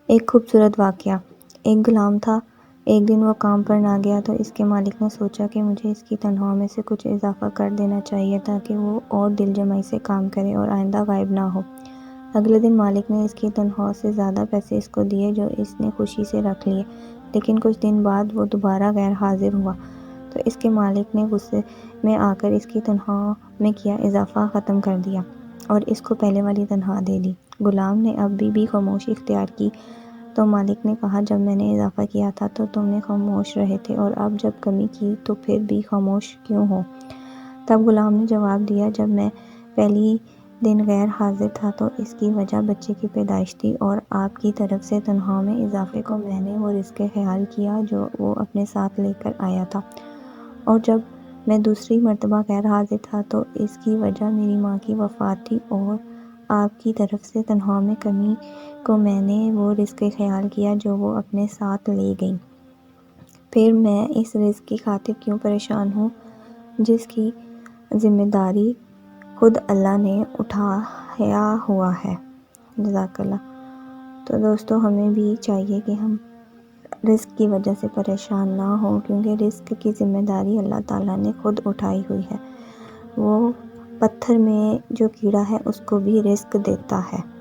ایک خوبصورت واقعہ۔ ایک غلام تھا۔ ایک دن وہ کام پر نہ گیا تو اس کے مالک نے سوچا کہ مجھے اس کی تنخواہ میں سے کچھ اضافہ کر دینا چاہیے تاکہ وہ اور دل جمعی سے کام کرے اور آئندہ غائب نہ ہو۔ اگلے دن مالک نے اس کی تنخواہ سے زیادہ پیسے اس کو دیے جو اس نے خوشی سے رکھ لیے، لیکن کچھ دن بعد وہ دوبارہ غیر حاضر ہوا تو اس کے مالک نے غصے میں آ کر اس کی تنخواہ میں کیا اضافہ ختم کر دیا اور اس کو پہلے والی تنخواہ دے دی۔ غلام نے اب بھی خاموشی اختیار کی تو مالک نے کہا، جب میں نے اضافہ کیا تھا تو تم نے خاموش رہے تھے اور اب جب کمی کی تو پھر بھی خاموش کیوں ہو؟ تب غلام نے جواب دیا، جب میں پہلی دن غیر حاضر تھا تو اس کی وجہ بچے کی پیدائش تھی اور آپ کی طرف سے تنخواہ میں اضافے کو میں نے وہ رزق خیال کیا جو وہ اپنے ساتھ لے کر آیا تھا، اور جب میں دوسری مرتبہ غیر حاضر تھا تو اس کی وجہ میری ماں کی وفات تھی اور آپ کی طرف سے تنخواہ میں کمی کو میں نے وہ رزق خیال کیا جو وہ اپنے ساتھ لے گئیں۔ پھر میں اس رزق کی خاطر کیوں پریشان ہوں جس کی ذمہ داری خود اللہ نے اٹھایا ہوا ہے۔ جزاک اللہ۔ تو دوستو، ہمیں بھی چاہیے کہ ہم رزق کی وجہ سے پریشان نہ ہوں، کیونکہ رزق کی ذمہ داری اللہ تعالیٰ نے خود اٹھائی ہوئی ہے۔ وہ پتھر میں جو کیڑا ہے اس کو بھی رزق دیتا ہے۔